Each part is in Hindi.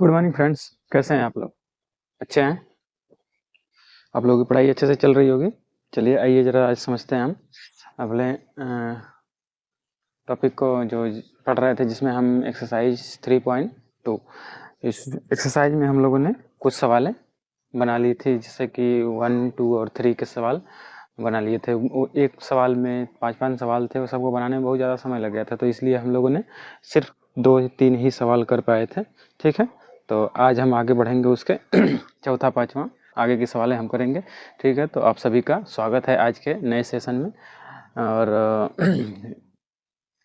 गुड मॉर्निंग फ्रेंड्स, कैसे हैं आप लोग? अच्छे हैं? आप लोगों की पढ़ाई अच्छे से चल रही होगी। चलिए आइए ज़रा आज समझते हैं हम अगले टॉपिक को जो पढ़ रहे थे, जिसमें हम एक्सरसाइज 3.2 इस एक्सरसाइज में हम लोगों ने कुछ सवालें बना ली थी, जैसे कि 1, 2 और 3 के सवाल बना लिए थे। वो एक सवाल में 5 सवाल थे, वो सबको बनाने में बहुत ज़्यादा समय लग गया था, तो इसलिए हम लोगों ने सिर्फ 2-3 ही सवाल कर पाए थे। ठीक है, तो आज हम आगे बढ़ेंगे उसके चौथा पाँचवा आगे की सवालें हम करेंगे। ठीक है, तो आप सभी का स्वागत है आज के नए सेशन में। और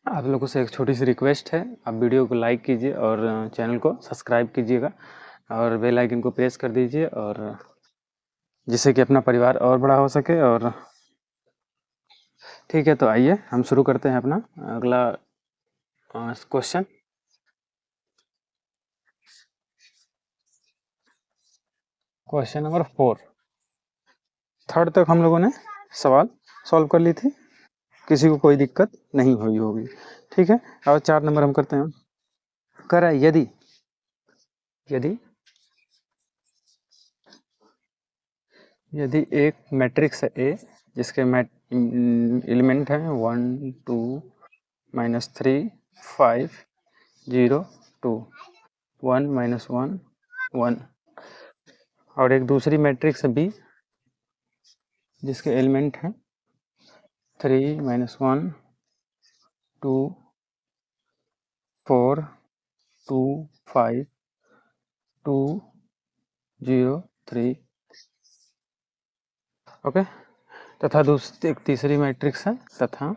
आप लोगों से एक छोटी सी रिक्वेस्ट है, आप वीडियो को लाइक कीजिए और चैनल को सब्सक्राइब कीजिएगा और बेल आइकन को प्रेस कर दीजिए, और जिससे कि अपना परिवार और बड़ा हो सके। और ठीक है, तो आइए हम शुरू करते हैं अपना अगला क्वेश्चन। क्वेश्चन नंबर 4, थर्ड तक हम लोगों ने सवाल सॉल्व कर ली थी, किसी को कोई दिक्कत नहीं हुई होगी। ठीक है, और 4 नंबर हम करते हैं। कह रहा है यदि यदि एक मैट्रिक्स है ए, जिसके एलिमेंट हैं 1, 2, -3, 5, 0, 2, 1, -1, 1, और एक दूसरी मैट्रिक्स है बी, जिसके एलिमेंट हैं 3, -1, 2, 4, 2, 5, 2, 0, 3। ओके, तथा एक तीसरी मैट्रिक्स है, तथा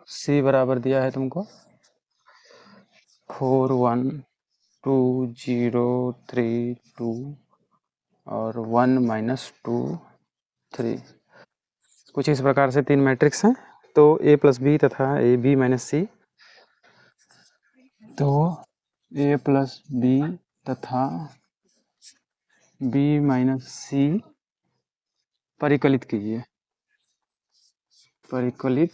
सी बराबर दिया है तुमको 4, 1, 2, 0, 3, 2 और 1, -2, 3। कुछ इस प्रकार से 3 मैट्रिक्स हैं। तो a प्लस बी तथा ए बी माइनस सी, तो a प्लस बी तथा b माइनस सी परिकलित कीजिए। परिकलित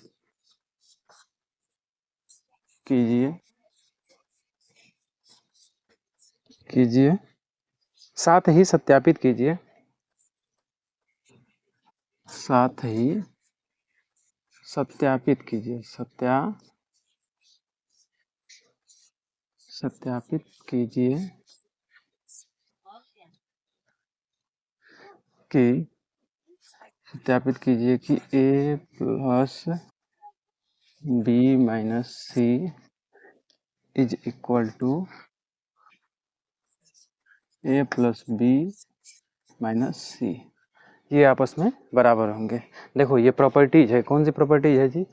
कीजिए, साथ ही सत्यापित कीजिए, साथ ही सत्यापित कीजिए, सत्यापित कीजिए कि a plus B minus C is equal to a plus B minus C, ये आपस में बराबर होंगे। देखो ये प्रॉपर्टीज है, कौन सी प्रॉपर्टीज है जी?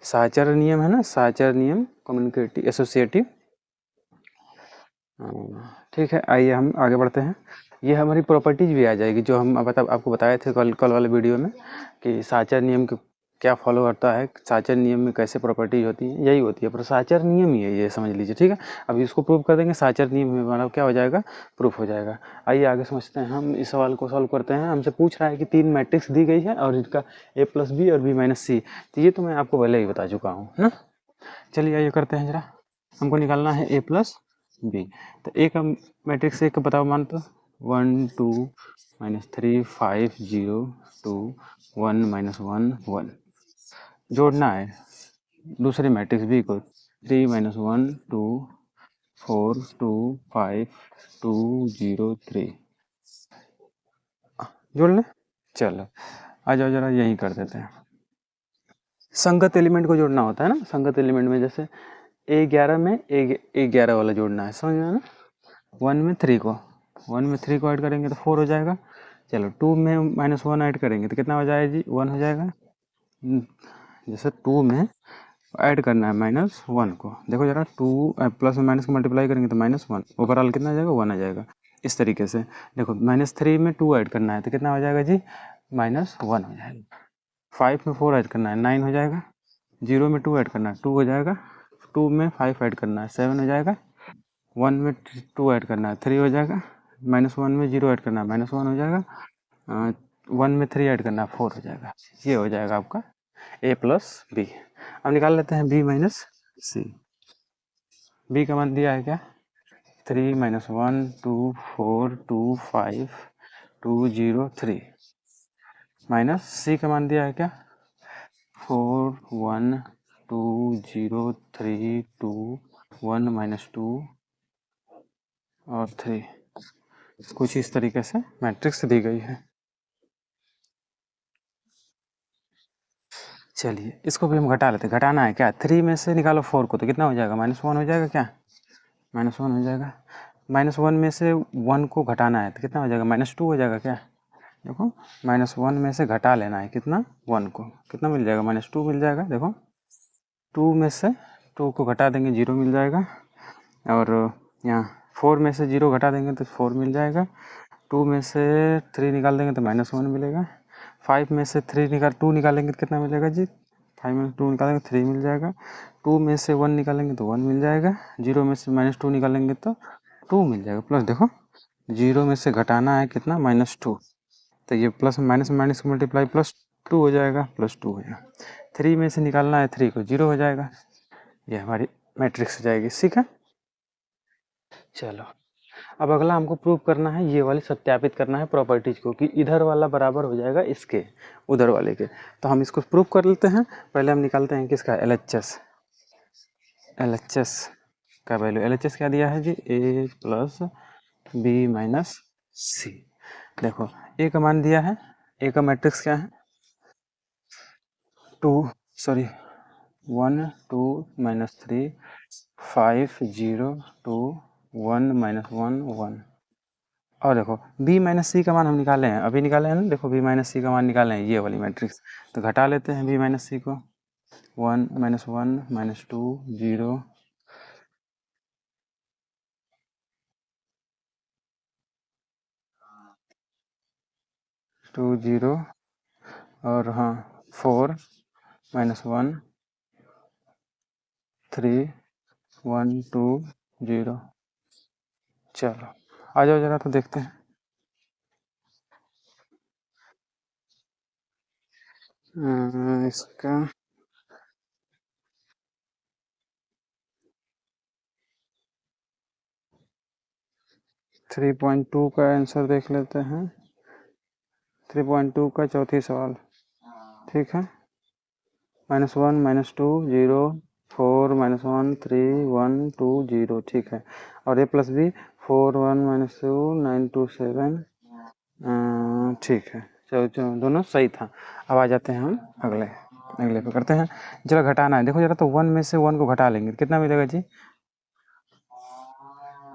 साहचर्य नियम है ना, साहचर्य नियम, कम्युनिकेटिव एसोसिएटिव। ठीक है, आइए हम आगे बढ़ते हैं। ये हमारी प्रॉपर्टीज भी आ जाएगी, जो हम आपको बताए थे कल वाले वीडियो में, कि साहचर्य नियम को क्या फॉलो करता है, साहचर्य नियम में कैसे प्रॉपर्टीज होती है, यही होती है, पर साहचर्य नियम ही है ये, समझ लीजिए। ठीक है, अब इसको प्रूव कर देंगे, साहचर्य नियम में मतलब क्या हो जाएगा, प्रूफ हो जाएगा। आइए आगे समझते हैं, हम इस सवाल को सॉल्व करते हैं। हमसे पूछ रहा है कि 3 मैट्रिक्स दी गई है और इनका a प्लस बी और b माइनस सी, तो ये तो मैं आपको पहले ही बता चुका हूँ ना। चलिए आइए करते हैं जरा, हमको निकालना है a प्लस बी। तो ए का मैट्रिक्स, ए का बताओ मान, तो 1, 2, -3, 5, 0, 2, 1, -1, 1 जोड़ना है। दूसरे मैट्रिक्स बी को 3, -1, 2, 4, 2, 5, 2, 0, 3 जोड़ लें। चलो आ जाओ जरा, यही कर देते हैं। संगत एलिमेंट को जोड़ना होता है ना, संगत एलिमेंट में जैसे A11 में A11 वाला जोड़ना है, समझ में ना। 1 में 3 को ऐड करेंगे तो 4 हो जाएगा। चलो 2 में -1 ऐड करेंगे तो कितना हो जाएगा जी? 1 हो जाएगा। जैसे 2 में ऐड करना है -1 को, देखो जरा, 2 प्लस में माइनस को मल्टीप्लाई करेंगे तो -1, ओवरऑल कितना आ जाएगा? 1 आ जाएगा। इस तरीके से देखो, -3 में 2 ऐड करना है तो कितना हो जाएगा जी? -1 हो जाएगा। 5 में 4 ऐड करना है, 9 हो जाएगा। 0 में 2 ऐड करना है, 2 हो जाएगा। 2 में 5 ऐड करना है, 7 हो जाएगा। 1 में 2 ऐड करना है, 3 हो जाएगा। -1 में 0 ऐड करना है, -1 हो जाएगा। 1 में 3 ऐड करना है, 4 हो जाएगा। ये हो जाएगा आपका a प्लस बी। अब निकाल लेते हैं b माइनस सी। b का मान दिया है क्या? 3 -1 2 4 2 5 2 0 3 माइनस सी का मान दिया है क्या 4 1 2 0 3 2 1 -2 और 3 कुछ इस तरीके से मैट्रिक्स दी गई है। चलिए इसको भी हम घटा लेते हैं। घटाना है क्या 3 में से निकालो 4 को तो कितना हो जाएगा -1 हो जाएगा क्या -1 हो जाएगा। -1 में से 1 को घटाना है तो कितना हो जाएगा -2 हो जाएगा क्या देखो -1 में से घटा लेना है कितना 1 को कितना मिल जाएगा -2 मिल जाएगा। देखो 2 में से 2 को घटा देंगे 0 मिल जाएगा और यहाँ 4 में से 0 घटा देंगे तो 4 मिल जाएगा। 2 में से 3 निकाल देंगे तो -1 मिलेगा। 5 में से 2 निकालेंगे तो कितना मिलेगा जी 5 में 2 निकालेंगे 3 मिल जाएगा। 2 में से 1 निकालेंगे तो 1 मिल जाएगा। 0 में से -2 निकालेंगे तो 2 मिल जाएगा। प्लस देखो 0 में से घटाना है कितना -2 तो ये प्लस माइनस माइनस मल्टीप्लाई +2 हो जाएगा +2 हो जाएगा। 3 में से निकालना है 3 को 0 हो जाएगा। ये हमारी मैट्रिक्स हो जाएगी। ठीक है चलो अब अगला हमको प्रूव करना है ये वाली सत्यापित करना है प्रॉपर्टीज को कि इधर वाला बराबर हो जाएगा इसके उधर वाले के। तो हम इसको प्रूव कर लेते हैं। पहले हम निकालते हैं किसका LHS का वैल्यू। LHS क्या दिया है जी A + B - C। देखो A का मान दिया है। A का मैट्रिक्स क्या है 1 2 -3 5 0 2 1 -1 1 और देखो B - C का मान हम निकाले हैं अभी निकाले हैं ना। देखो B - C का मान निकाले हैं ये वाली मैट्रिक्स तो घटा लेते हैं B - C को 1 -2 0 2 0 और हाँ 4 -1 3 1 2 0। चलो आ जाओ जरा तो देखते हैं। इसका 3.2 का आंसर देख लेते हैं। 3.2 का चौथी सवाल ठीक है -1 -2 0 4 -1 3 1 2 0 ठीक है। और A + B 4 1 -2 9 2 7 ठीक है। चलो दोनों सही था। अब आ जाते हैं हम अगले अगले पे करते हैं। जरा घटाना है देखो जरा तो 1 में से 1 को घटा लेंगे कितना मिलेगा जी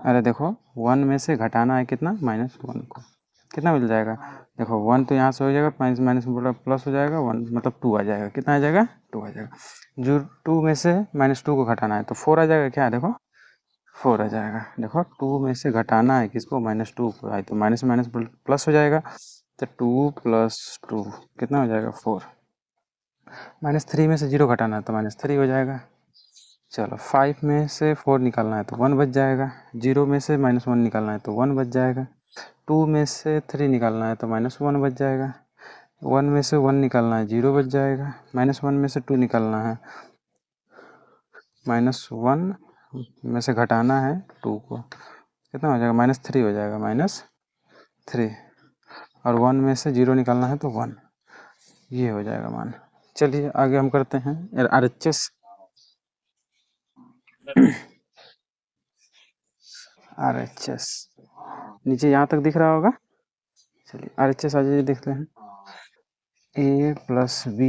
अरे देखो 1 में से घटाना है कितना -1 को कितना मिल जाएगा देखो 1 तो यहाँ से हो जाएगा माइनस माइनस प्लस हो जाएगा 1 मतलब 2 आ जाएगा। कितना आ जाएगा 2 आ जाएगा। जो 2 में से -2 को घटाना है तो 4 आ जाएगा क्या देखो 4 आ जाएगा। देखो 2 में से घटाना है किसको -2 को आए तो माइनस माइनस प्लस हो जाएगा तो 2 + 2 कितना हो जाएगा 4। -3 में से 0 घटाना है तो -3 हो जाएगा। चलो 5 में से 4 निकालना है तो 1 बच जाएगा। 0 में से -1 निकालना है तो 1 बच जाएगा। 2 में से 3 निकालना है तो -1 बच जाएगा। 1 में से 1 निकालना है 0 बच जाएगा। -1 में से 2 निकालना है -1 में से घटाना है 2 को कितना हो जाएगा -3 हो जाएगा -3 और 1 में से 0 निकालना है तो 1 ये हो जाएगा मान। चलिए आगे हम करते हैं RHS RHS नीचे यहाँ तक दिख रहा होगा। चलिए RHS आ जाइए देखते हैं A + B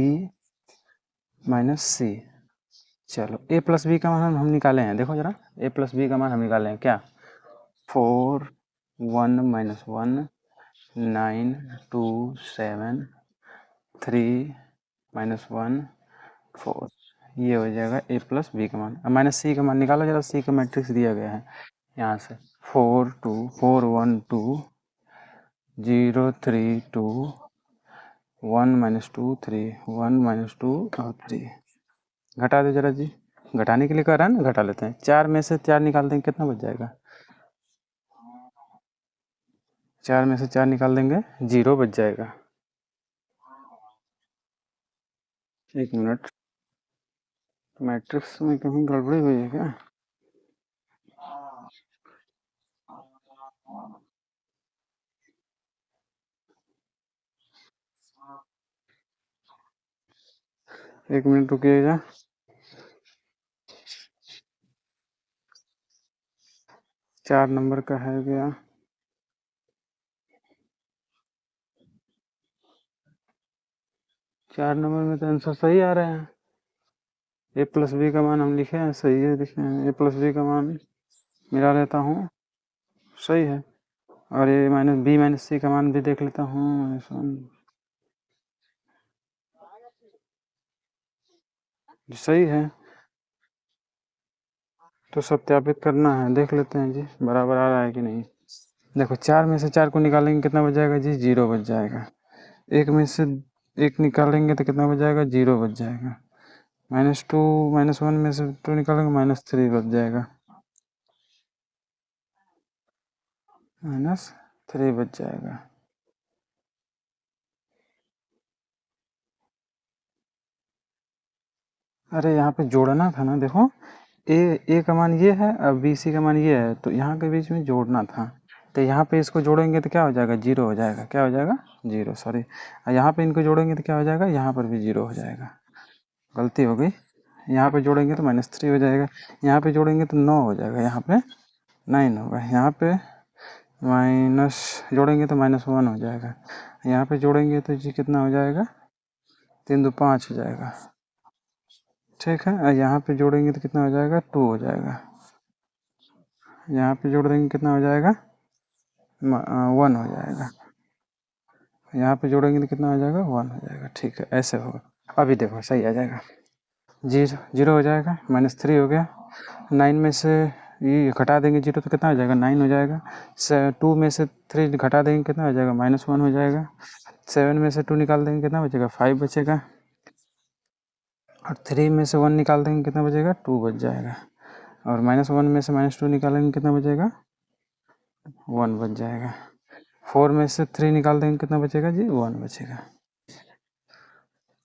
- C। चलो A + B का मान हम निकाले हैं देखो जरा A + B का मान हम निकाले हैं क्या 4 1 -1 9 2 7 3 -1 4 ये हो जाएगा A + B का मान। अब -C का मान निकालो जरा। C का मैट्रिक्स दिया गया है यहाँ से 4 2 4 1 2 0 3 2 1 -2 3 1 -2 और 3 घटा दो जरा जी। घटाने के लिए कह रहा है ना घटा लेते हैं। 4 में से 4 निकाल देंगे कितना बच जाएगा 4 में से 4 निकाल देंगे 0 बच जाएगा। एक मिनट मैट्रिक्स में कहीं गड़बड़ी हुई है क्या 1 मिनट रुकिएगा। चार नंबर का है गया। चार नंबर में तो आंसर सही आ रहे हैं। ए प्लस बी का मान हम लिखे हैं, सही है लिखे हैं। ए प्लस बी का मान मिला लेता हूँ, सही है। और ये माइनस बी माइनस सी का मान भी देख लेता हूँ, सही है। तो सत्यापित करना है, देख लेते हैं जी बराबर आ रहा है कि नहीं। देखो 4 में से 4 को निकालेंगे कितना बच जाएगा जी, 0 बच जाएगा। 1 में से 1 निकालेंगे तो कितना बच जाएगा, 0 बच जाएगा। -2 -1 में से 2 निकालेंगे -3 बच जाएगा, -3 बच जाएगा। अरे यहाँ पे जोड़ना था ना, देखो ए का मान ये है और बी सी का मान ये है, तो यहाँ के बीच में जोड़ना था। तो यहाँ पे इसको जोड़ेंगे तो क्या हो जाएगा, 0 हो जाएगा। क्या हो जाएगा, 0, सॉरी। यहाँ पे इनको जोड़ेंगे तो क्या हो जाएगा, यहाँ पर भी 0 हो जाएगा। गलती हो गई। यहाँ पे जोड़ेंगे तो -3 हो जाएगा, यहाँ पे जोड़ेंगे तो 9 हो जाएगा, यहाँ पे 9 होगा, यहाँ पे माइनस जोड़ेंगे तो -1 हो जाएगा, यहाँ पे जोड़ेंगे तो जी कितना हो जाएगा, 3 2 5 हो जाएगा। ठीक है, और यहाँ पे जोड़ेंगे तो कितना हो जाएगा, 2 हो जाएगा। यहाँ पे जोड़ देंगे कितना हो जाएगा, 1 हो जाएगा। यहाँ पे जोड़ेंगे तो कितना हो जाएगा, 1 हो जाएगा। ठीक है, ऐसे होगा। अभी देखो सही आ जाएगा, 0 हो जाएगा, -3 हो गया। 9 में से ये घटा देंगे 0 तो कितना हो जाएगा, 9 हो जाएगा। 2 में से 3 घटा देंगे कितना हो जाएगा, -1 हो जाएगा। 7 में से 2 निकाल देंगे कितना बचेगा, 5 बचेगा। और 3 में से 1 निकाल देंगे कितना बचेगा, 2 बच जाएगा। और -1 में से -2 निकालेंगे कितना बचेगा, 1 बच जाएगा। 4 में से 3 निकाल देंगे कितना बचेगा जी, 1 बचेगा।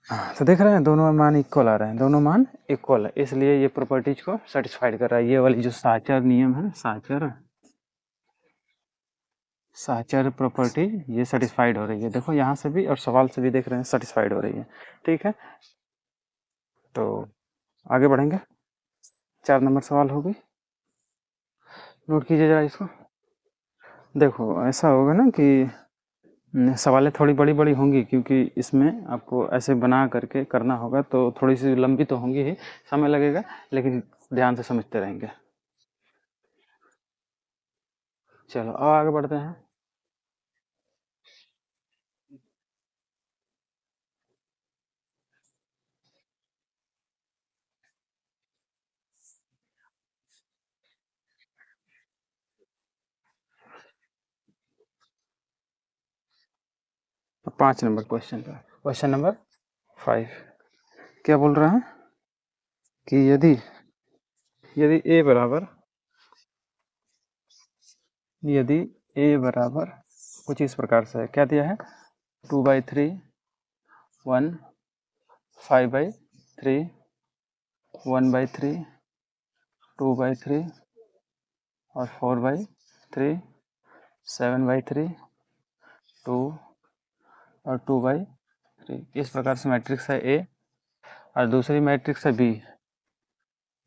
हाँ, तो देख रहे हैं दोनों मान इक्वल आ रहे हैं, दोनों मान इक्वल है, इसलिए ये प्रॉपर्टीज को सेटिस्फाइड कर रहा है। ये वाली जो साचर नियम है, साचर प्रॉपर्टी, ये सेटिस्फाइड हो रही है। देखो यहाँ से भी और सवाल से भी देख रहे हैं सेटिस्फाइड हो रही है। ठीक है, तो आगे बढ़ेंगे। 4 नंबर सवाल हो गई, नोट कीजिए जरा इसको। देखो ऐसा होगा ना कि सवालें थोड़ी बड़ी बड़ी होंगी, क्योंकि इसमें आपको ऐसे बना करके करना होगा, तो थोड़ी सी लंबी तो होंगी ही, समय लगेगा, लेकिन ध्यान से समझते रहेंगे। चलो अब आगे बढ़ते हैं। तो 5 नंबर क्वेश्चन पर, क्वेश्चन नंबर 5 क्या बोल रहा है कि यदि यदि ए बराबर यदि ए बराबर कुछ इस प्रकार से है, क्या दिया है, 2/3, 1, 5/3, 1/3, 2/3 और 4/3, 7/3, 2 और 2/3, इस प्रकार से मैट्रिक्स है ए। और दूसरी मैट्रिक्स है बी,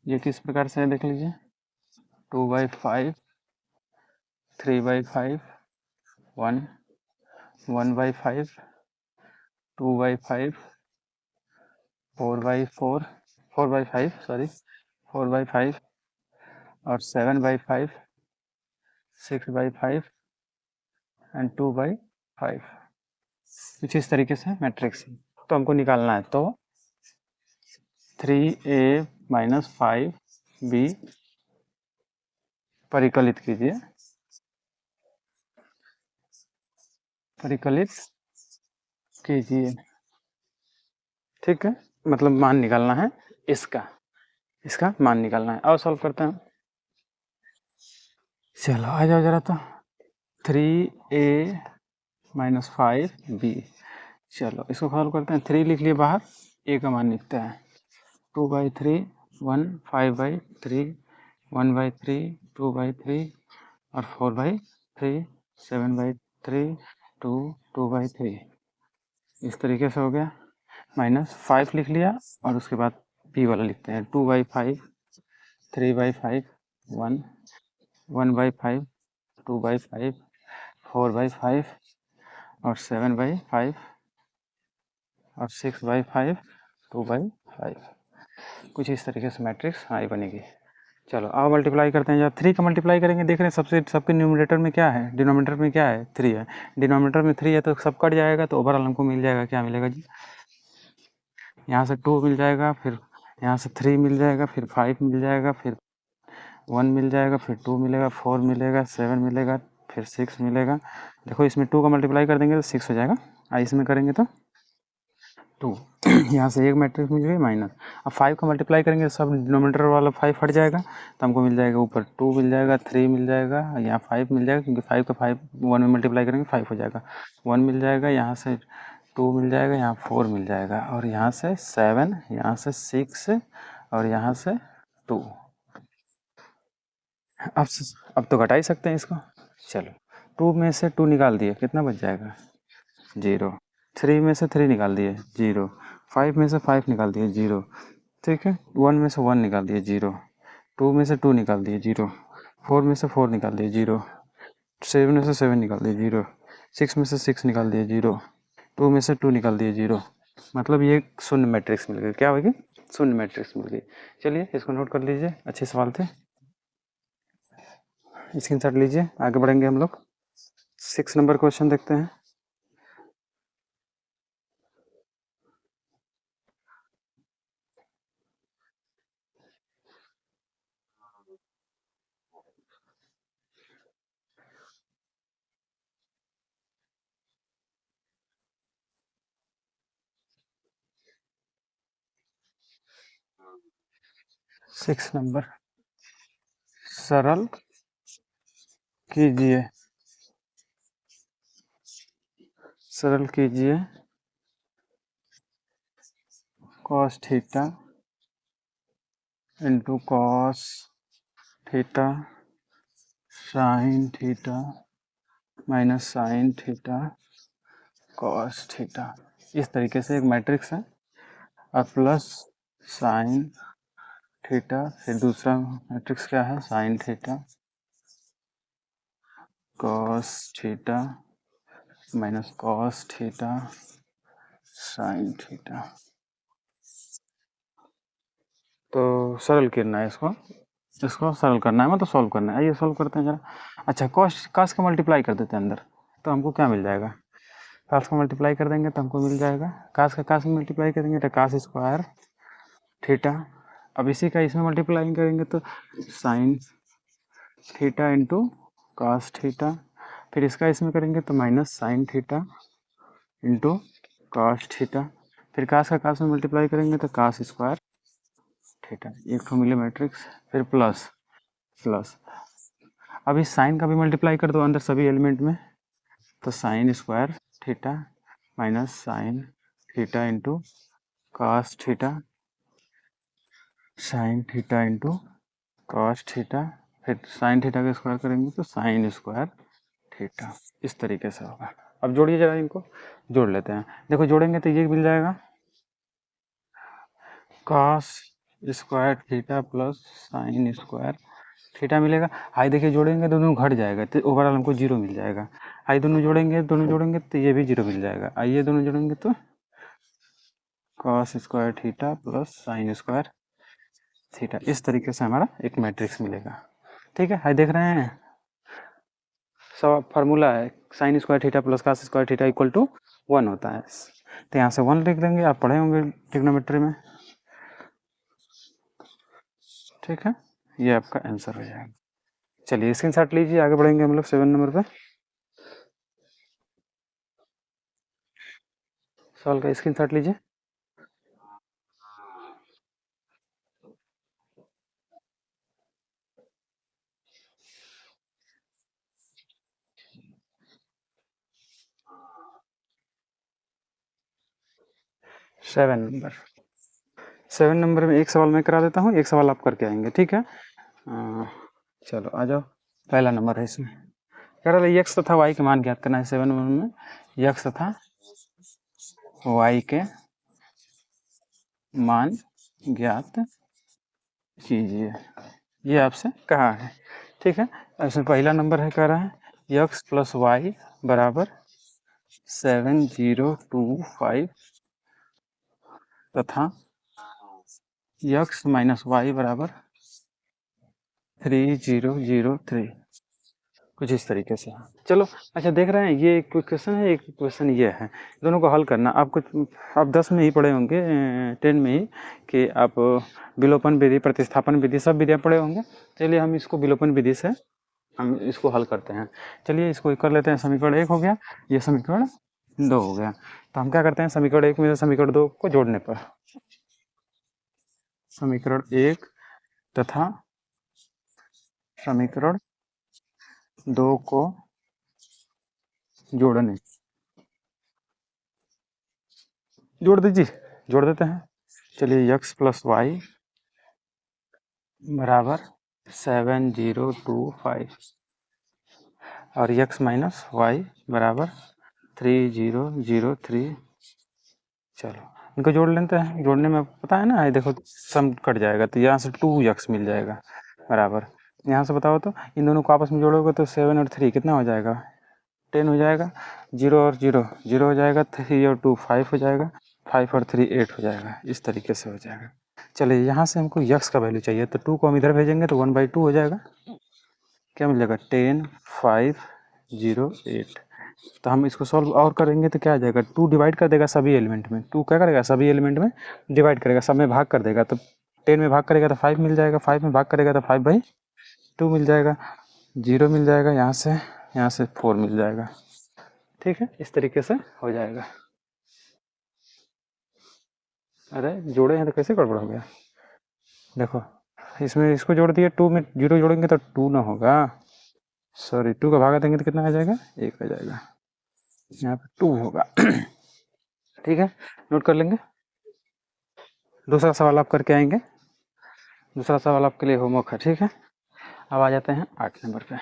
ये किस प्रकार से है देख लीजिए, 2/5, 3/5, 1, 1/5, 2/5, 4/4, 4/5 सॉरी, 4/5 और 7/5, 6/5 एंड 2/5, कुछ इस तरीके से मैट्रिक्स है। तो हमको निकालना है, तो 3a - 5b परिकलित कीजिए, परिकलित कीजिए। ठीक है, मतलब मान निकालना है इसका मान निकालना है। और सॉल्व करते हैं। चलो आ जाओ जरा, तो 3a - 5b, चलो इसको सॉल्व करते हैं। 3 लिख लिए बाहर, a का मान लिखते हैं, 2/3, 1, 5/3, 1/3, 2/3 और 4/3, 7/3, 2, 2/3, इस तरीके से हो गया। माइनस 5 लिख लिया और उसके बाद p वाला लिखते हैं 2/5, 3/5, 1, 1/5, 2/5, 4/5 और 7/5 और 6/5, 2/5। कुछ इस तरीके से मैट्रिक्स आई बनेगी। चलो अब मल्टीप्लाई करते हैं। जब 3 का मल्टीप्लाई करेंगे देख रहे हैं सबसे सबके न्यूमरेटर में क्या है, डिनोमिनेटर में क्या है, 3 है। डिनोमिनेटर में 3 है तो सब कट जाएगा, तो ओवरऑल हमको मिल जाएगा, क्या मिलेगा जी, यहाँ से 2 मिल जाएगा, फिर यहाँ से 3 मिल जाएगा, फिर 5 मिल जाएगा, फिर 1 मिल जाएगा, फिर 2 मिलेगा, 4 मिलेगा, 7 मिलेगा, फिर 6 मिलेगा। देखो इसमें 2 का मल्टीप्लाई कर देंगे तो 6 हो जाएगा, इसमें करेंगे तो 2। यहाँ से एक मैट्रिक्स मिल गई माइनस। अब 5 का मल्टीप्लाई करेंगे तो सब डिनोमिनेटर वाला 5 हट जाएगा, तो हमको मिल जाएगा ऊपर 2 मिल जाएगा, 3 मिल जाएगा, यहाँ 5 मिल जाएगा, क्योंकि 5 का 5 1 में मल्टीप्लाई करेंगे 5 हो जाएगा, 1 मिल जाएगा, यहाँ से 2 मिल जाएगा, यहाँ 4 मिल जाएगा, और यहाँ से 7, यहाँ से 6 और यहाँ से 2। अब तो घटा ही सकते हैं इसको। चलो 2 में से 2 निकाल दिए, कितना बच जाएगा, 0। 3 में से 3 निकाल दिए, 0। 5 में से 5 निकाल दिए, 0। ठीक है, 1 में से 1 निकाल दिए, 0। 2 में से 2 निकाल दिए, 0। 4 में से 4 निकाल दिए, 0। 7 में से 7 निकाल दिए, 0। 6 में से 6 निकाल दिए, 0। 2 में से 2 निकाल दिए, 0। मतलब ये शून्य मैट्रिक्स मिल गई, क्या होगी, शून्य मैट्रिक्स मिल गई। चलिए इसको नोट कर लीजिए, अच्छे सवाल थे, स्क्रीनशॉट लीजिए। आगे बढ़ेंगे हम लोग, 6 नंबर क्वेश्चन देखते हैं। सिक्स नंबर, सरल कीजिए, सरल कीजिए cos theta into cos theta sine theta minus sine theta cos theta. इस तरीके से एक मैट्रिक्स है, और प्लस साइन थीटा, फिर दूसरा मैट्रिक्स क्या है, sine theta cos theta minus cos theta sine theta. तो सरल करना है इसको सरल करना है, मतलब सॉल्व करना है। आइए सॉल्व करते हैं जरा। अच्छा, कास का मल्टीप्लाई कर देते हैं अंदर, तो हमको क्या मिल जाएगा, कास का मल्टीप्लाई कर देंगे तो हमको मिल जाएगा, कास का कास में मल्टीप्लाई करेंगे तो कास स्क्वायर थीटा। अब इसी का इसमें मल्टीप्लाई करेंगे तो sine theta into cos theta, फिर इसका इसमें करेंगे तो minus sine theta into cos theta, फिर कास का कास में मल्टीप्लाई करेंगे तो कास स्क्वायर थीटा। एक तो मिले मैट्रिक्स, फिर प्लस प्लस, अब इस साइन का भी मल्टीप्लाई कर दो अंदर सभी एलिमेंट में, तो sine square theta minus sine theta into cos theta sine theta into cos theta, फिर साइन थीटा का स्क्वायर करेंगे तो साइन स्क्वायर थीटा। इस तरीके से होगा। अब जोड़िए जरा, इनको जोड़ लेते हैं। देखो जोड़ेंगे तो ये मिल जाएगा cos square theta plus sine square theta मिलेगा। हाई देखिए जोड़ेंगे दोनों घट जाएगा, तो ओवरऑल हमको 0 मिल जाएगा। हाई दोनों जोड़ेंगे तो ये भी 0 मिल जाएगा। आइए दोनों जोड़ेंगे तो cos square theta plus sine square theta. इस तरीके से हमारा एक मैट्रिक्स मिलेगा। ठीक है, हाई देख रहे हैं, सब फार्मूला है, sine square theta plus cos square theta equal to 1 होता है। तो यहाँ से 1 लिख देंगे, आप पढ़े होंगे ट्रिग्नोमेट्री में। ठीक है, ये आपका आंसर हो जाएगा। चलिए स्क्रीनशॉट लीजिए, आगे बढ़ेंगे हम लोग 7 नंबर पे। सवाल का स्क्रीनशॉट लीजिए। सेवन नंबर में एक सवाल मैं करा देता हूँ, एक सवाल आप करके आएंगे, ठीक है। चलो आ जाओ, पहला नंबर है इसमें, कह रहा है यक्स तथा वाई के मान ज्ञात करना है। 7 नंबर में यक्स तथा वाई के मान ज्ञात कीजिए, ये आपसे कहा है। ठीक है, इसमें पहला नंबर है, कह रहा है x प्लस वाई बराबर 7025 तथा x माइनस वाई बराबर 3003, कुछ इस तरीके से। चलो अच्छा, देख रहे हैं ये एक क्वेश्चन है, एक क्वेश्चन ये है, दोनों को हल करना। आपको आप 10 में ही पढ़े होंगे, 10 में ही, कि आप विलोपन विधि, प्रतिस्थापन विधि, सब विधियाँ पढ़े होंगे। चलिए हम इसको विलोपन विधि से हम इसको हल करते हैं। चलिए इसको कर लेते हैं। समीकरण 1 हो गया, ये समीकरण 2 हो गया। तो हम क्या करते हैं, समीकरण 1 में समीकरण 2 को जोड़ने पर, समीकरण 1 तथा समीकरण 2 को जोड़ने, जोड़ दीजिए, जोड़ देते हैं। चलिए x प्लस वाई बराबर 7025 और x माइनस वाई बराबर 3003। चलो इनको जोड़ लेते हैं। जोड़ने में पता है ना, ये देखो सम कट जाएगा तो यहाँ से 2x मिल जाएगा बराबर, यहाँ से बताओ तो इन दोनों को आपस में जोड़ोगे तो 7 और 3 कितना हो जाएगा, 10 हो जाएगा। 0 और 0 0 हो जाएगा, 3 और 2 5 हो जाएगा, 5 और 3 8 हो जाएगा, इस तरीके से हो जाएगा। चलिए यहाँ से हमको x का वैल्यू चाहिए, तो 2 को हम इधर भेजेंगे तो 1/2 हो जाएगा। क्या मिल जाएगा, 10 5 0 8। तो हम इसको सॉल्व और करेंगे तो क्या आ जाएगा, 2 डिवाइड कर देगा सभी एलिमेंट में, 2 क्या करेगा, सभी एलिमेंट में डिवाइड करेगा, सब में भाग कर देगा। तो 10 में भाग करेगा तो 5 मिल जाएगा, 5 में भाग करेगा तो 5/2 मिल जाएगा, 0 मिल जाएगा, यहाँ से 4 मिल जाएगा। ठीक है, इस तरीके से हो जाएगा। अरे जोड़े हैं तो कैसे गड़बड़ हो गया, देखो इसमें इसको जोड़ दिए, 2 में 0 जोड़ेंगे तो 2 ना होगा, सॉरी 2 का भागा देंगे तो कितना आ जाएगा, 1 आ जाएगा, यहाँ पे 2 होगा। ठीक है, नोट कर लेंगे। दूसरा सवाल आप करके आएंगे, दूसरा सवाल आपके लिए होमवर्क है। ठीक है, अब आ जाते हैं 8 नंबर पे।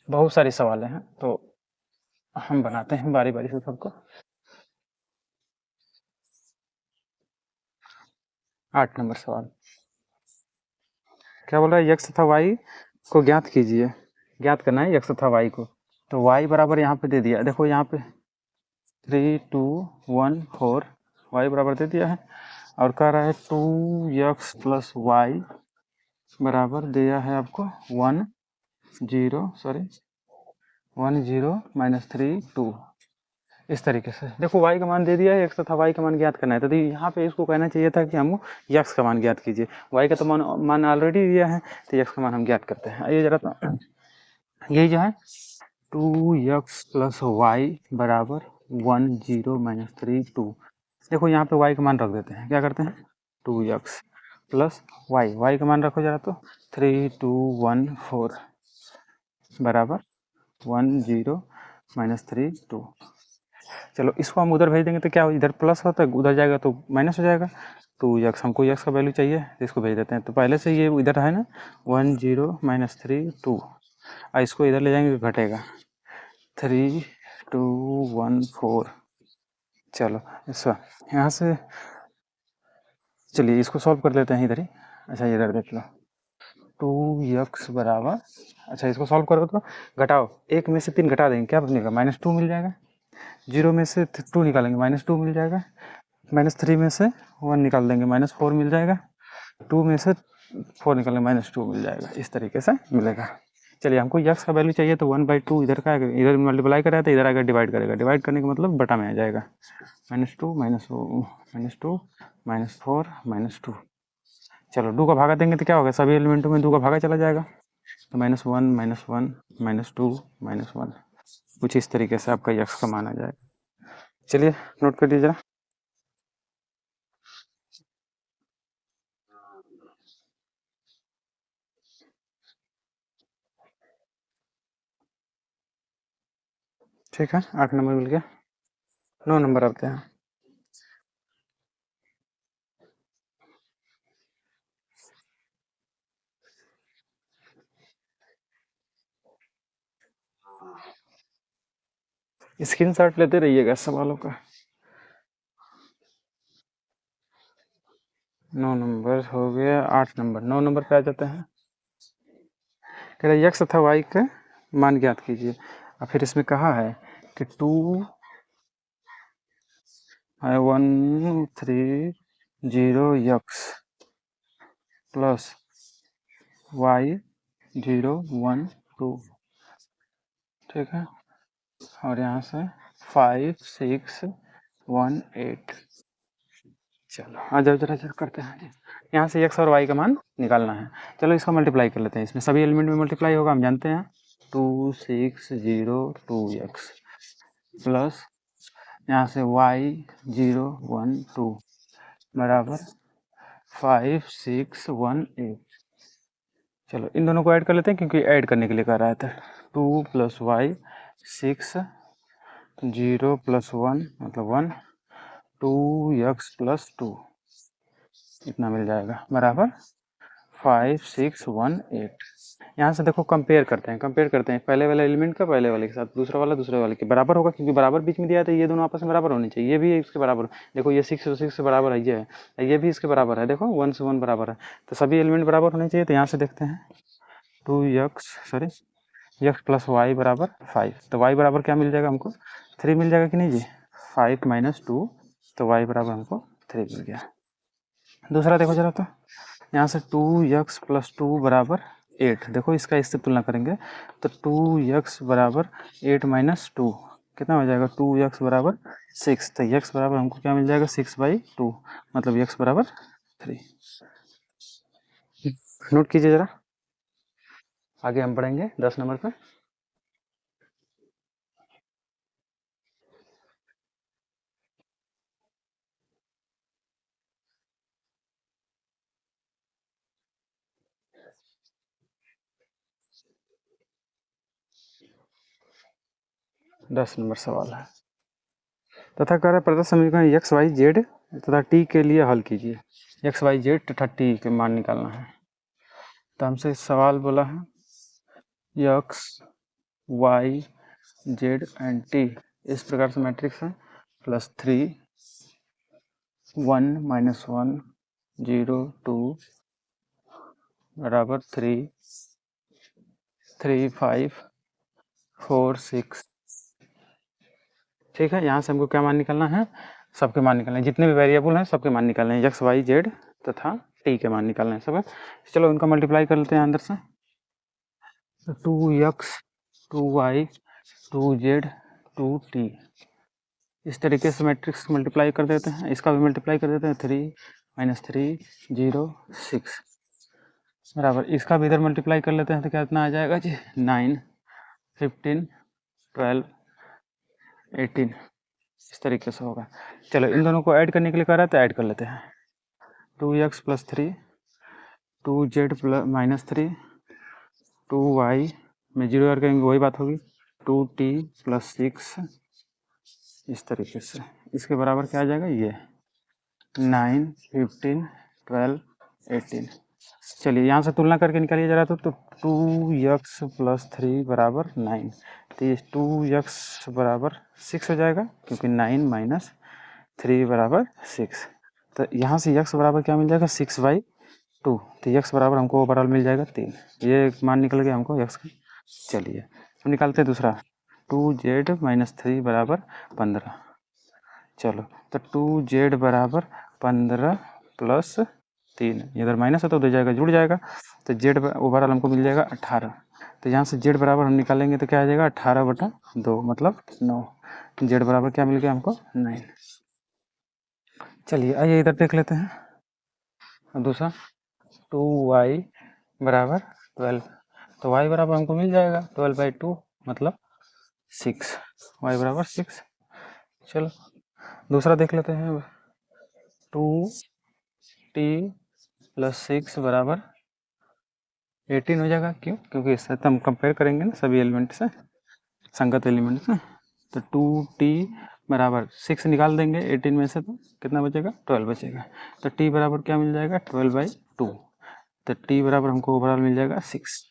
बहुत सारी सवाल हैं तो हम बनाते हैं बारी बारी से सबको। 8 नंबर सवाल क्या बोल रहा है, x तथा y को ज्ञात कीजिए, ज्ञात करना है x तथा y को। तो y बराबर यहाँ पे दे दिया, देखो यहाँ पे 3 2 1 4 y बराबर दे दिया है, और कह रहा है 2x प्लस वाई बराबर दिया है आपको 1 0 माइनस 3 2। इस तरीके से देखो y का मान दे दिया है, x तथा y का मान ज्ञात करना है। तो यहाँ पे इसको कहना चाहिए था कि हमको x का मान ज्ञात कीजिए, y का तो मान ऑलरेडी दिया है, तो x का मान हम ज्ञात करते हैं। ये जरा तो यही जो है 2x प्लस वाई बराबर 1 0 माइनस 3 2। देखो यहाँ पे y का मान रख देते हैं, क्या करते हैं 2x प्लस y का मान रखो जरा तो 3 2 1 4 बराबर 1 0 माइनस 3 2। चलो इसको हम उधर भेज देंगे तो क्या इधर प्लस होता है, उधर जाएगा तो माइनस हो जाएगा। 2x, हमको x का वैल्यू चाहिए तो इसको भेज देते हैं। तो पहले से ये इधर है ना 1 0 माइनस 3 2, और इसको इधर ले जाएंगे तो घटेगा 3 2 1 4। चलो ऐसा यहाँ से, चलिए इसको सॉल्व कर लेते हैं इधर ही। अच्छा इधर देख लो 2x बराबर, अच्छा इसको सॉल्व करो तो घटाओ, 1 में से 3 घटा देंगे, क्या बनेगा -2 मिल जाएगा। 0 में से 2 निकालेंगे -2 मिल जाएगा, -3 में से 1 निकाल देंगे -4 मिल जाएगा, 2 में से 4 निकालेंगे -2 मिल जाएगा, इस तरीके से मिलेगा। चलिए हमको x का वैल्यू चाहिए तो 1/2 इधर का, इधर मल्टीप्लाई करा तो इधर आकर डिवाइड करेगा, डिवाइड करने का मतलब बटा में आ जाएगा, -2 -2 -4 -2। चलो 2 का भागा देंगे तो क्या होगा, सभी एलिमेंटों में 2 का भागा चला जाएगा, तो -1 -1 -2 -1, कुछ इस तरीके से आपका x का मान आ जाएगा। चलिए नोट कर लीजिए जरा। ठीक है, 8 नंबर मिल गया। 9 नंबर आते हैं। स्क्रीनशॉट लेते रहिएगा सवालों का। 9 नंबर हो गया, 8 नंबर, 9 नंबर पे आ जाते हैं। कह रहा यक्स तथा वाई का मान ज्ञात कीजिए। और फिर इसमें कहा है कि 130 यक्स प्लस वाई 012, ठीक है, और यहाँ से 5618। चलो आ जाओ जरा जरा करते हैं। यहाँ से एक्स और वाई का मान निकालना है। चलो इसको मल्टीप्लाई कर लेते हैं, इसमें सभी एलिमेंट में मल्टीप्लाई होगा, हम जानते हैं। 2602x प्लस यहाँ से y012 बराबर 5618। चलो इन दोनों को ऐड कर लेते हैं, क्योंकि ऐड करने के लिए कह रहा था। 2 + y 6 0 + 1 मतलब 1 2x + 2 इतना मिल जाएगा बराबर 5618। यहाँ से देखो कंपेयर करते हैं पहले वाले एलिमेंट का पहले वाले के साथ, दूसरा वाला दूसरे वाले के बराबर होगा, क्योंकि बराबर बीच में दिया है तो ये दोनों आपस में बराबर होने चाहिए। ये भी इसके बराबर, देखो ये 6 6 से बराबर है, ये भी इसके बराबर है, देखो 1 से 1 बराबर है, तो सभी एलिमेंट बराबर होने चाहिए। तो यहाँ से देखते हैं 2x x + y बराबर 5, तो y बराबर क्या मिल जाएगा हमको 3 मिल जाएगा कि नहीं जी। 5 - 2 तो y बराबर हमको 3 मिल गया। दूसरा देखो जरा, तो यहाँ से 2x + 2 बराबर 8, देखो इसका इससे तुलना करेंगे तो 2x बराबर 8 - 2 कितना हो जाएगा, 2x बराबर 6, तो x बराबर हमको क्या मिल जाएगा 6/2, मतलब x बराबर 3। नोट कीजिए जरा, आगे हम पढ़ेंगे 10 नंबर पे। दस नंबर सवाल है, तथा कह रहा प्रदत्त समीकरण x y z तथा t के लिए हल कीजिए। x y z तथा t के मान निकालना है। तो हमसे सवाल बोला है x y z and t इस प्रकार से मैट्रिक्स है, +3 1 - 1 0 2 बराबर 3 3 5 4 6, ठीक है। यहाँ से हमको क्या मान निकालना है, सबके मान निकालने हैं, जितने भी वेरिएबल हैं सबके मान निकालने हैं, एक्स वाई जेड तथा टी के मान निकालने हैं सब है। चलो उनका मल्टीप्लाई कर लेते हैं अंदर से, तो 2x 2y 2z 2t इस तरीके से मैट्रिक्स मल्टीप्लाई कर देते हैं। इसका भी मल्टीप्लाई कर देते हैं, 3 - 3 0 6 बराबर, इसका भी इधर मल्टीप्लाई कर लेते हैं तो क्या इतना आ जाएगा जी 9 15 12 18 इस तरीके से होगा। चलो इन दोनों को ऐड करने के लिए कह रहा है तो ऐड कर लेते हैं, 2x + 3 2z - 3 2y में 0 ऐड करेंगे वही बात होगी, 2t + 6 इस तरीके से, इसके बराबर क्या आ जाएगा ये 9 15 12 18। चलिए यहाँ से तुलना करके निकालिए जरा, तो 2x + 3 बराबर 9, तो ये 2x बराबर 6 हो जाएगा, क्योंकि 9 - 3 बराबर 6, तो यहाँ से x बराबर क्या मिल जाएगा 6/2, तो x बराबर हमको ओवरऑल मिल जाएगा 3, ये मान निकल गया हमको x का। चलिए हम निकालते हैं दूसरा, 2z - 3 बराबर 15। चलो तो 2z बराबर 15 + 3, इधर माइनस है तो उधर जाएगा जुड़ जाएगा, तो z ओवरऑल हमको मिल जाएगा 18। तो यहाँ से z बराबर हम निकालेंगे तो क्या आ जाएगा 18/2 मतलब 9, z बराबर क्या मिल गया हमको 9। चलिए आइए इधर देख लेते हैं दूसरा, 2y बराबर 12, तो y बराबर हमको मिल जाएगा 12/2 मतलब 6, y बराबर 6। चलो दूसरा देख लेते हैं, 2t + 6 बराबर 18 हो जाएगा, क्यों, क्योंकि इससे तो हम कंपेयर करेंगे ना सभी एलिमेंट से, संगत एलिमेंट से, तो 2t बराबर 6 निकाल देंगे 18 में से, तो कितना बचेगा 12 बचेगा, तो t बराबर क्या मिल जाएगा 12/2, तो t बराबर हमको ओवरऑल मिल जाएगा 6।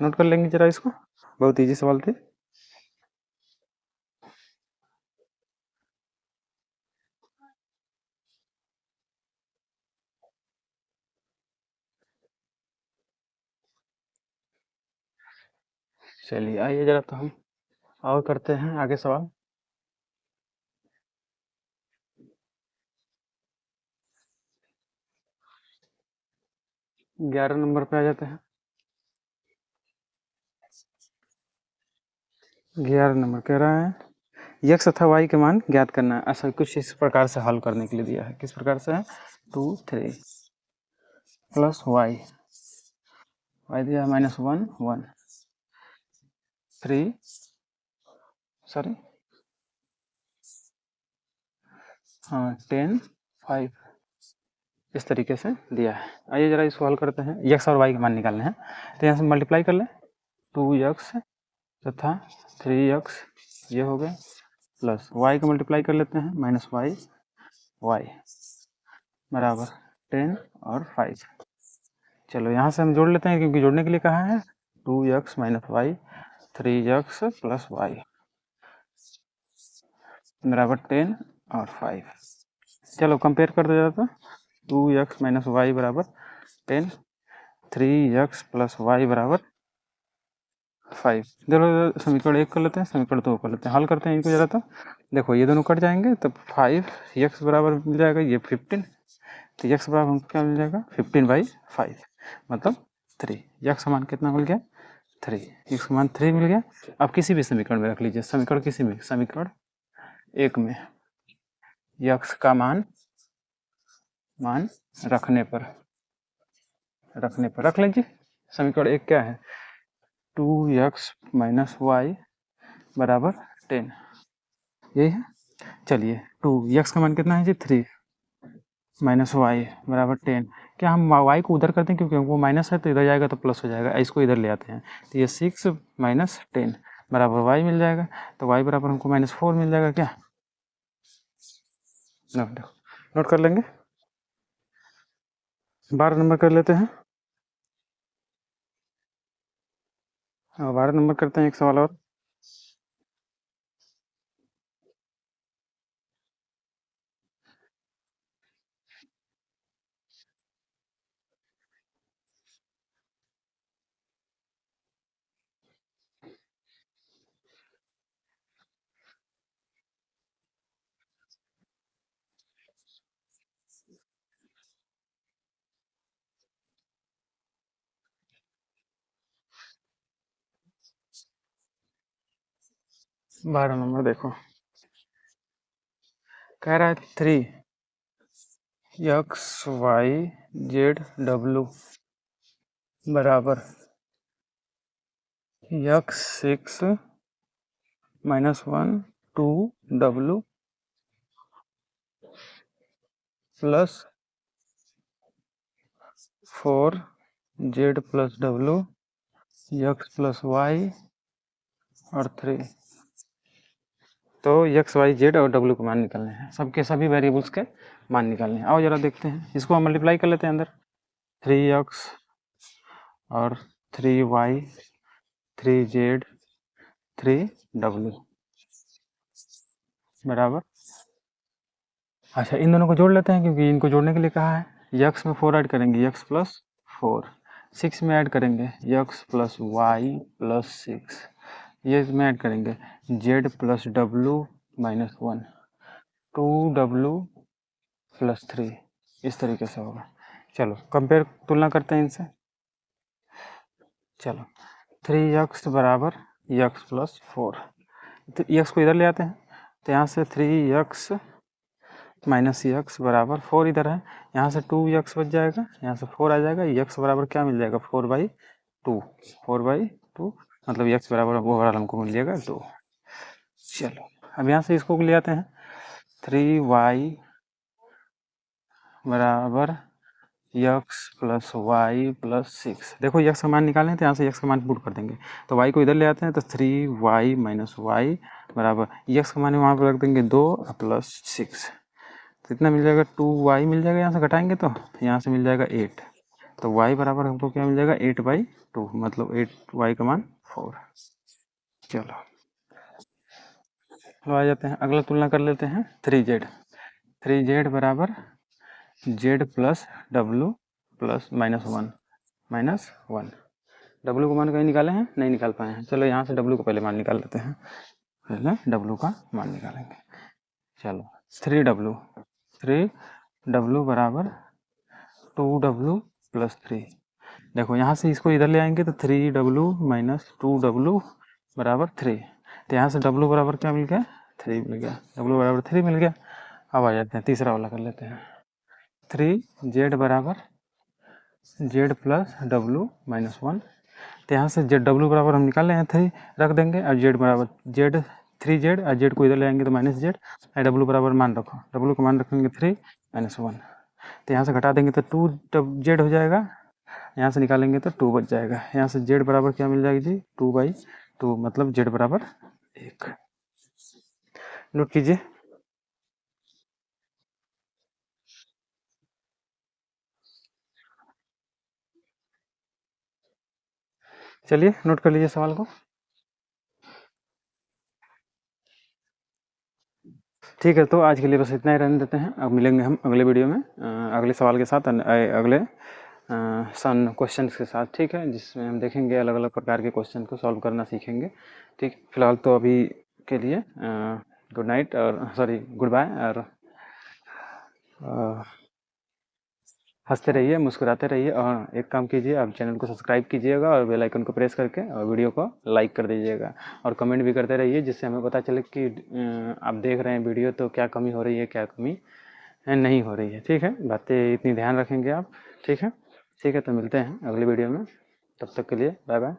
नोट कर लेंगे जरा इसको, बहुत ईजी सवाल थे। चलिए आइए ज़रा तो हम और करते हैं आगे सवाल। 11 नंबर पे आ जाते हैं। 11 नंबर कह रहा है यक्स तथा वाई के मान ज्ञात करना है। ऐसा कुछ इस प्रकार से हल करने के लिए दिया है। किस प्रकार से है? 2 3 प्लस वाई दिया -1 1 3 सॉरी 10 5 इस तरीके से दिया है। आइए ज़रा इसको हल करते हैं। यक्स और वाई के मान निकालने हैं, तो यहाँ से मल्टीप्लाई कर लें। 2x तथा 3x ये हो गए, प्लस y का मल्टीप्लाई कर लेते हैं -y y बराबर 10 और 5। चलो यहाँ से हम जोड़ लेते हैं, क्योंकि जोड़ने के लिए कहा है 2x - y 3x + y बराबर 10 और 5। चलो कंपेयर कर दिया जाता। 2x - y बराबर 10, 3x + y बराबर 5। देखो समीकरण 1 कर लेते हैं, समीकरण 2 कर लेते हैं, हल करते हैं इनको ज़रा। तो देखो ये दोनों कट जाएंगे, तब 5x बराबर मिल जाएगा ये 15, तो x बराबर हमको क्या मिल जाएगा 15/5 मतलब 3। x मान कितना मिल गया 3, x मान 3 मिल गया। अब किसी भी समीकरण में रख लीजिए, समीकरण किसी में, समीकरण 1 में x का मान रखने पर रख लीजिए। समीकरण 1 क्या है 2x - y बराबर 10, यही है। चलिए 2x का मान कितना है जी 3 -y बराबर 10। क्या हम y को उधर करते हैं, क्योंकि वो माइनस है तो इधर जाएगा तो प्लस हो जाएगा, इसको इधर ले आते हैं, तो ये 6 - 10 बराबर y मिल जाएगा। तो y बराबर हमको -4 मिल जाएगा। क्या नोट कर लेंगे। 12 नंबर कर लेते हैं। 12 नंबर करते हैं एक सवाल और। बारह नंबर देखो, कह रहा है 3xyzw बराबर x6 - 1 2w plus 4z + w x + y और 3। तो x y z और w के मान निकालने हैं, सबके सभी वेरिएबल्स के मान निकालने हैं। आओ जरा देखते हैं, इसको हम मल्टीप्लाई कर लेते हैं अंदर। 3x और 3y 3z 3w बराबर, अच्छा इन दोनों को जोड़ लेते हैं, क्योंकि इनको जोड़ने के लिए कहा है। x में 4 ऐड करेंगे x + 4, 6 में ऐड करेंगे x + y + 6, ये इसमें ऐड करेंगे z + w - 1 2w + 3, इस तरीके से होगा। चलो कंपेयर तुलना करते हैं इनसे। चलो 3x बराबर x + 4, तो x को इधर ले आते हैं, तो यहाँ से 3x - x बराबर 4 इधर है, यहाँ से 2x बच जाएगा, यहाँ से 4 आ जाएगा, x बराबर क्या मिल जाएगा 4/2 4/2 मतलब x बराबर ओवरऑल हमको मिल जाएगा 2। चलो अब यहाँ से इसको ले आते हैं। 3y बराबर x + y + 6। देखो x का मान निकालें, तो यहाँ से x का मान पुट कर देंगे, तो y को इधर ले आते हैं, तो 3y - y बराबर x का मान वहाँ पर रख देंगे 2 + 6, तो इतना मिल जाएगा 2y मिल जाएगा। यहाँ से घटाएंगे तो यहाँ से मिल जाएगा 8, तो y बराबर हमको क्या मिल जाएगा 8/2 मतलब 8y का मान 4। चलो आ जाते हैं, अगला तुलना कर लेते हैं। 3z बराबर z + w + -1 -1 डब्लू का मान कहीं निकाले हैं, नहीं निकाल पाए हैं। चलो यहाँ से डब्लू का पहले मान निकाल लेते हैं, पहले डब्लू का मान निकालेंगे। चलो 3W बराबर 2W प्लस 3। देखो यहाँ से इसको इधर ले आएंगे तो 3W माइनस 2W बराबर 3। तो यहाँ से W बराबर क्या मिल गया, 3 मिल गया। W बराबर 3 मिल गया। अब आ जाते हैं तीसरा वाला कर लेते हैं। 3Z बराबर Z प्लस W माइनस 1। तो यहाँ से जेड डब्लू बराबर हम निकाल रहे हैं 3 रख देंगे, और जेड बराबर जेड 3Z, और जेड को इधर ले आएंगे तो माइनस जेड, और डब्लू बराबर मान रखो, डब्लू का मान रखेंगे 3 माइनस 1। तो यहाँ से घटा देंगे तो 2Z हो जाएगा, यहाँ से निकालेंगे तो 2 बच जाएगा। यहाँ से जेड बराबर क्या मिल जाएगी जी, 2/2, मतलब जेड बराबर 1। नोट कीजिए। चलिए नोट कर लीजिए सवाल को। ठीक है, तो आज के लिए बस इतना ही रहने देते हैं। अब मिलेंगे हम अगले वीडियो में अगले सवाल के साथ, अगले सन क्वेश्चन के साथ, ठीक है, जिसमें हम देखेंगे अलग अलग प्रकार के क्वेश्चन को सॉल्व करना सीखेंगे। ठीक, फिलहाल तो अभी के लिए गुड नाइट, और सॉरी गुड बाय, और हंसते रहिए, मुस्कुराते रहिए, और एक काम कीजिए, आप चैनल को सब्सक्राइब कीजिएगा और बेल आइकन को प्रेस करके और वीडियो को लाइक कर दीजिएगा, और कमेंट भी करते रहिए, जिससे हमें पता चले कि आप देख रहे हैं वीडियो तो क्या कमी हो रही है, क्या कमी नहीं हो रही है। ठीक है, बातें इतनी ध्यान रखेंगे आप। ठीक है, ठीक है, तो मिलते हैं अगले वीडियो में, तब तक के लिए बाय बाय।